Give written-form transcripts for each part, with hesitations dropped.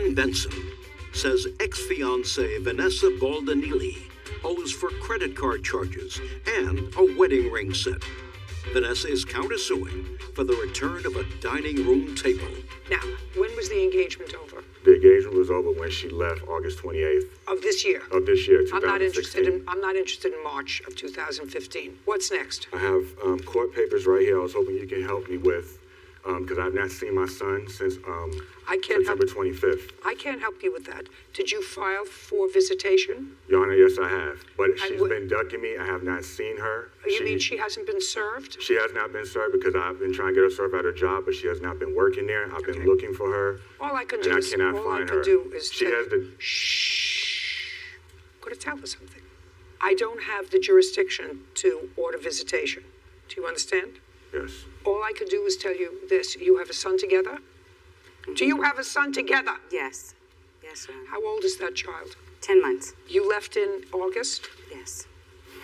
Captain Benson says ex-fiancée Vanessa Baldanilli owes for credit card charges and a wedding ring set. Vanessa is countersuing for the return of a dining room table. Now, when was the engagement over? The engagement was over when she left August 28th. Of this year? Of this year, 2016. I'm not interested in March of 2015. What's next? I have court papers right here I was hoping you can help me with, because I've not seen my son since September 25th. I can't help you with that. Did you file for visitation? Your Honor, yes, I have. But she's been ducking me. I have not seen her. You mean she hasn't been served? She has not been served because I've been trying to get her served at her job, but she has not been working there. I've been looking for her. All I can do is... I cannot find her. She has the... Shh. I'm going to tell her something. I don't have the jurisdiction to order visitation. Do you understand? Yes. All I can do is tell you this. You have a son together? Do you have a son together? Yes. Yes, Your Honor. How old is that child? 10 months. You left in August? Yes.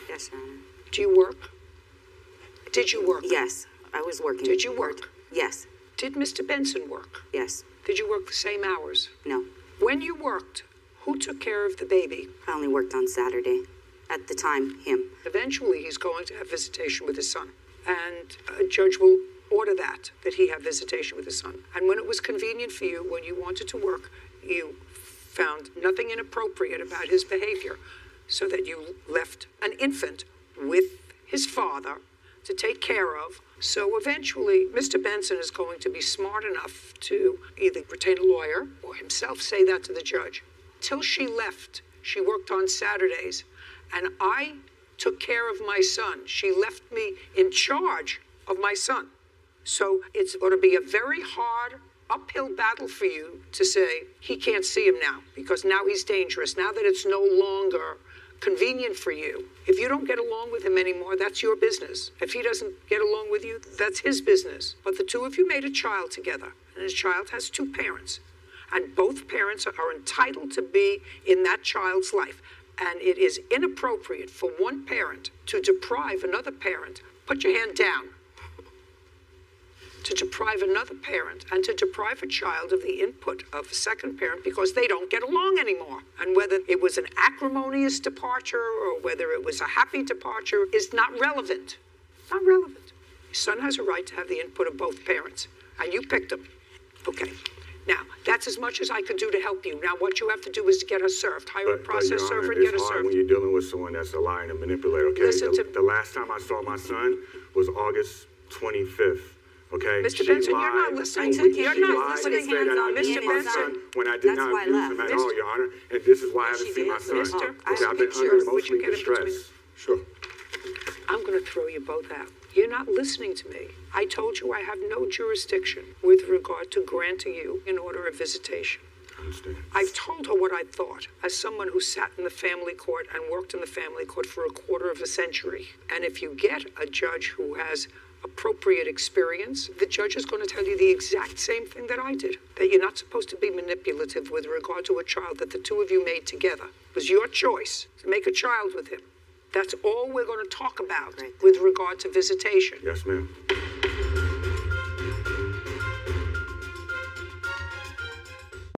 Yes, Your Honor. Do you work? Did you work? Yes, I was working. Did you work? Yes. Did Mr. Benson work? Yes. Did you work the same hours? No. When you worked, who took care of the baby? I only worked on Saturday. At the time, him. Eventually, he's going to have visitation with his son. And a judge will order that he have visitation with his son. And when it was convenient for you, when you wanted to work, you found nothing inappropriate about his behavior, so that you left an infant with his father to take care of. So eventually, Mr. Benson is going to be smart enough to either retain a lawyer or himself say that to the judge. Till she left, she worked on Saturdays, and I took care of my son. She left me in charge of my son. So it's going to be a very hard uphill battle for you to say he can't see him now because now he's dangerous. Now that it's no longer convenient for you. If you don't get along with him anymore, that's your business. If he doesn't get along with you, that's his business. But the two of you made a child together, and his child has two parents. And both parents are entitled to be in that child's life. And it is inappropriate for one parent to deprive another parent, put your hand down, to deprive another parent and to deprive a child of the input of a second parent because they don't get along anymore. And whether it was an acrimonious departure or whether it was a happy departure is not relevant. Not relevant. Your son has a right to have the input of both parents, and you picked them. Okay. Now, that's as much as I could do to help you. Now, what you have to do is to get her served. Hire a process server and get her served. It's hard when you're dealing with someone that's a liar and a manipulator, okay? The last time I saw my son was August 25th. Okay. Mr. Benson, you're not listening. You're not listening. Mr. Benson, when I did not use him at all, Your Honor, and this is why I haven't seen my son. Because I've been under emotional distress. Sure. I'm going to throw you both out. You're not listening to me. I told you I have no jurisdiction with regard to granting you an order of visitation. I understand. I've told her what I thought as someone who sat in the family court and worked in the family court for a quarter of a century. And if you get a judge who has appropriate experience, the judge is going to tell you the exact same thing that I did, that you're not supposed to be manipulative with regard to a child that the two of you made together. It was your choice to make a child with him. That's all we're going to talk about with regard to visitation. Yes, ma'am.